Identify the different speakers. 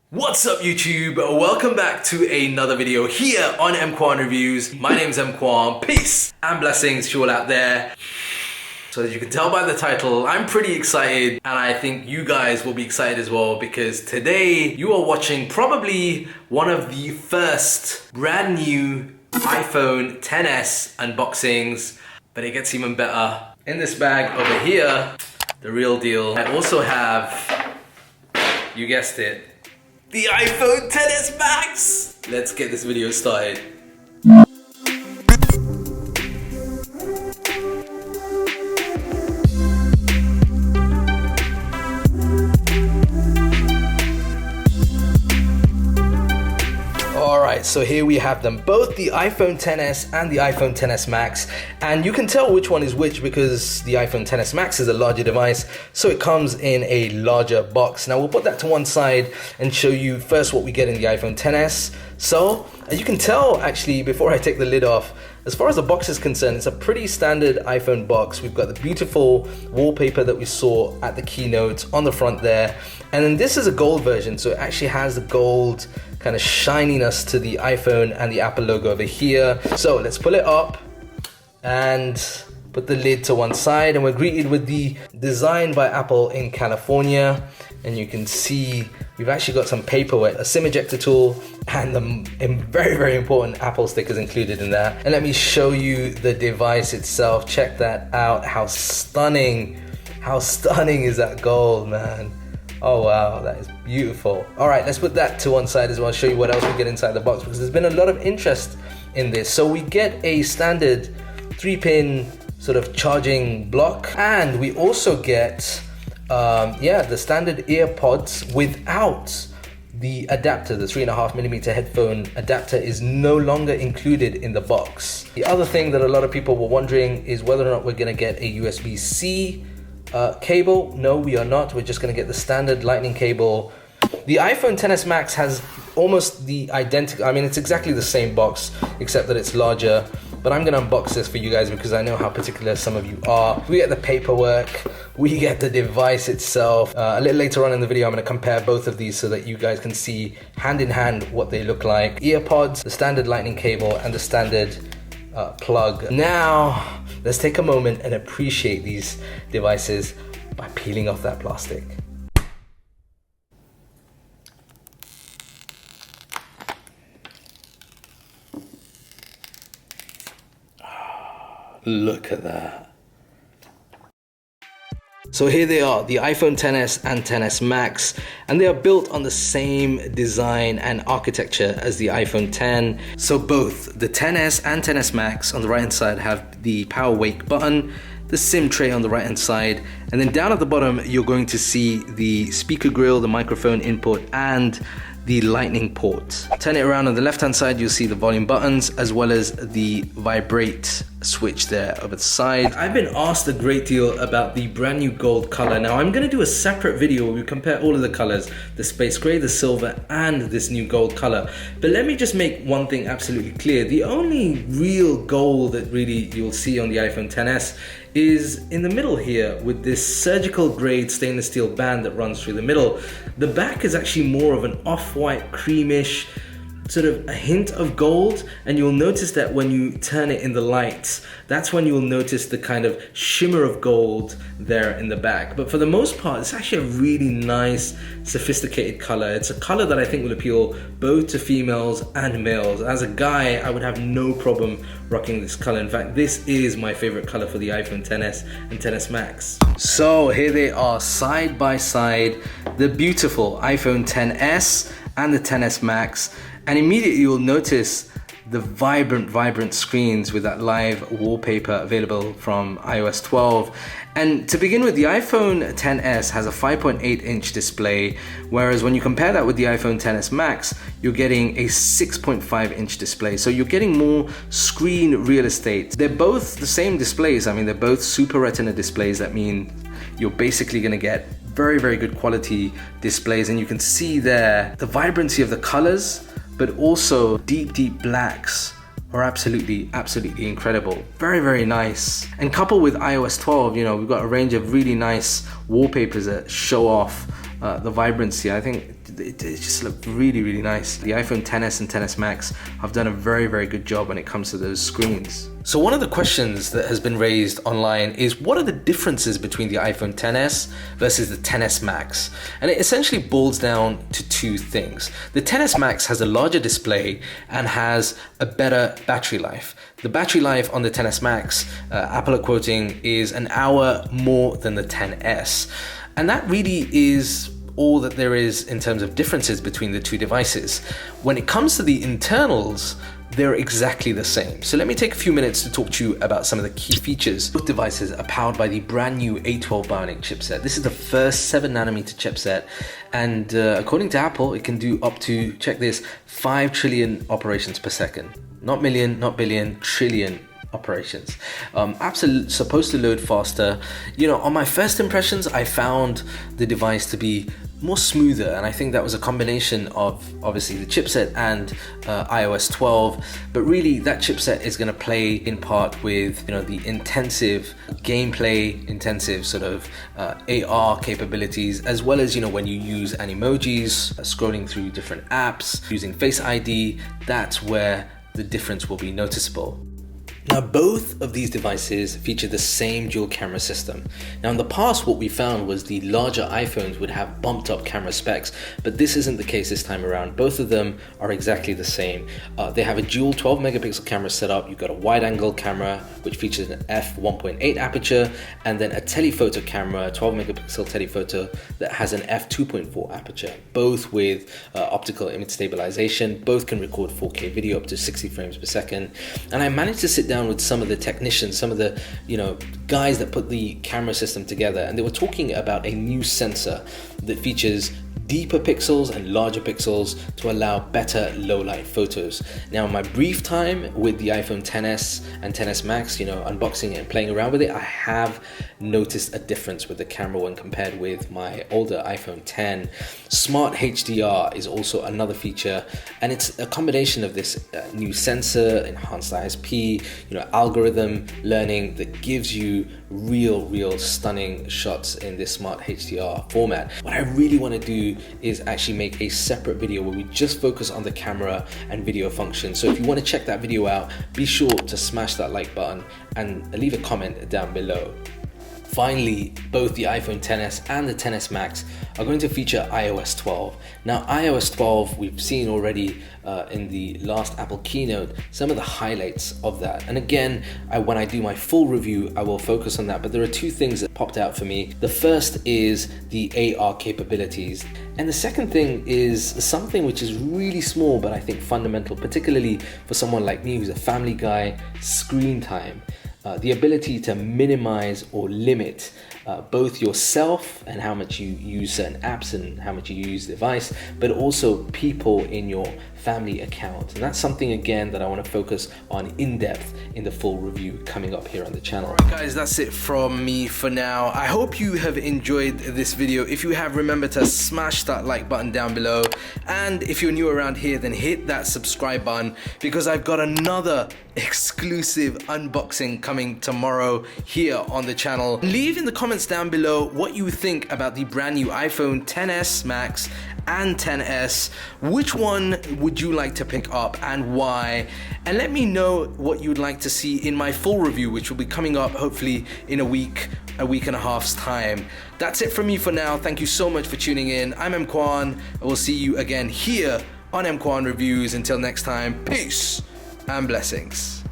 Speaker 1: What's up YouTube? Welcome back to another video here on EMKWAN Reviews. My name's EMKWAN. Peace and blessings to you all out there. So as you can tell by the title, I'm pretty excited and I think you guys will be excited as well because today you are watching probably one of the first brand new iPhone XS unboxings, but it gets even better. In this bag over here, the real deal. I also have, you guessed it, the iPhone XS Max! Let's get this video started. Alright, so here we have them, both the iPhone XS and the iPhone XS Max, and you can tell which one is which because the iPhone XS Max is a larger device, so it comes in a larger box. Now we'll put that to one side and show you first what we get in the iPhone XS. So as you can tell, actually, before I take the lid off, as far as the box is concerned, it's a pretty standard iPhone box. We've got the beautiful wallpaper that we saw at the keynote on the front there, and then this is a gold version, so it actually has the gold kind of shininess to the iPhone and the Apple logo over here. So let's pull it up and put the lid to one side, and we're greeted with the design by Apple in California, and you can see we've actually got some paperwork, a SIM ejector tool, and the very important Apple stickers included in that. And let me show you the device itself. Check that out. How stunning is that gold, man. Oh wow, that is beautiful. All right, let's put that to one side as well. I'll show you what else we get inside the box because there's been a lot of interest in this. So we get a standard 3-pin sort of charging block, and we also get the standard earpods without the adapter. The 3.5mm headphone adapter is no longer included in the box. The other thing that a lot of people were wondering is whether or not we're gonna get a USB-C cable. No, we are not. We're just going to get the standard lightning cable. The iPhone XS Max has almost the identical, I mean, it's exactly the same box except that it's larger, but I'm going to unbox this for you guys because I know how particular some of you are. We get the paperwork, we get the device itself. A little later on in the video I'm going to compare both of these so that you guys can see hand in hand what they look like. Earpods, the standard lightning cable, and the standard plug. Now let's take a moment and appreciate these devices by peeling off that plastic. Look at that. So here they are, the iPhone XS and XS Max, and they are built on the same design and architecture as the iPhone X. So both the XS and XS Max on the right hand side have the power wake button, the SIM tray on the right hand side, and then down at the bottom you're going to see the speaker grill, the microphone input, and the lightning port. Turn it around on the left hand side, you'll see the volume buttons as well as the vibrate switch there over the side. I've been asked a great deal about the brand new gold color. Now I'm gonna do a separate video where we compare all of the colors, the space gray, the silver, and this new gold color. But let me just make one thing absolutely clear. The only real gold that really you'll see on the iPhone XS is in the middle here with this surgical grade stainless steel band that runs through the middle. The back is actually more of an off-white, creamish, sort of a hint of gold, and you'll notice that when you turn it in the lights, that's when you'll notice the kind of shimmer of gold there in the back. But for the most part, it's actually a really nice, sophisticated color. It's a color that I think will appeal both to females and males. As a guy, I would have no problem rocking this color. In fact, this is my favorite color for the iPhone XS and XS Max. So here they are, side by side, the beautiful iPhone XS and the XS Max. And immediately you'll notice the vibrant screens with that live wallpaper available from iOS 12. And to begin with, the iPhone XS has a 5.8-inch display, whereas when you compare that with the iPhone XS Max, you're getting a 6.5-inch display. So you're getting more screen real estate. They're both the same displays. I mean, they're both Super Retina displays. That means you're basically going to get very good quality displays, and you can see there the vibrancy of the colors, but also deep blacks are absolutely incredible. Very nice. And coupled with iOS 12, you know, we've got a range of really nice wallpapers that show off the vibrancy. I think it just looked really, really nice. The iPhone XS and XS Max have done a very, very good job when it comes to those screens. So one of the questions that has been raised online is, what are the differences between the iPhone XS versus the XS Max? And it essentially boils down to two things. The XS Max has a larger display and has a better battery life. The battery life on the XS Max, Apple are quoting, is an hour more than the XS. And that really is all that there is in terms of differences between the two devices. When it comes to the internals, they're exactly the same. So let me take a few minutes to talk to you about some of the key features. Both devices are powered by the brand new A12 Bionic chipset. This is the first 7nm chipset, and according to Apple, it can do up to, check this, 5 trillion operations per second. Not million, not billion, trillion operations. Absolutely supposed to load faster. You know, on my first impressions, I found the device to be more smoother, and I think that was a combination of obviously the chipset and iOS 12, but really that chipset is going to play in part with, you know, the intensive gameplay, intensive sort of AR capabilities, as well as, you know, when you use animojis, scrolling through different apps, using Face ID, that's where the difference will be noticeable. Now, both of these devices feature the same dual camera system. Now, in the past, what we found was the larger iPhones would have bumped up camera specs, but this isn't the case this time around. Both of them are exactly the same. They have a dual 12 megapixel camera setup. You've got a wide angle camera, which features an f1.8 aperture, and then a telephoto camera, 12 megapixel telephoto that has an f2.4 aperture, both with optical image stabilization. Both can record 4K video up to 60 frames per second. And I managed to sit down with some of the technicians, some of the, you know, guys that put the camera system together, and they were talking about a new sensor that features deeper pixels and larger pixels to allow better low light photos. Now, in my brief time with the iPhone XS and XS Max, you know, unboxing it and playing around with it, I have noticed a difference with the camera when compared with my older iPhone X. Smart HDR is also another feature, and it's a combination of this new sensor, enhanced ISP, you know, algorithm learning that gives you real stunning shots in this Smart HDR format. What I really want to do is actually make a separate video where we just focus on the camera and video function. So if you want to check that video out, be sure to smash that like button and leave a comment down below. Finally, both the iPhone XS and the XS Max are going to feature iOS 12. Now, iOS 12, we've seen already in the last Apple keynote some of the highlights of that. And again, when I do my full review, I will focus on that. But there are two things that popped out for me. The first is the AR capabilities. And the second thing is something which is really small, but I think fundamental, particularly for someone like me who's a family guy: screen time. The ability to minimize or limit both yourself and how much you use certain apps and how much you use the device, but also people in your family account. And that's something, again, that I want to focus on in depth in the full review coming up here on the channel. Alright guys, that's it from me for now. I hope you have enjoyed this video. If you have, remember to smash that like button down below. And if you're new around here, then hit that subscribe button, because I've got another exclusive unboxing coming tomorrow here on the channel. Leave in the comments down below what you think about the brand new iPhone XS Max and XS. Which one would you like to pick up and why? And let me know what you'd like to see in my full review, which will be coming up hopefully in a week and a half's time. That's it from me for now. Thank you so much for tuning in. I'm EMKWAN. I will see you again here on EMKWAN Reviews. Until next time, peace and blessings.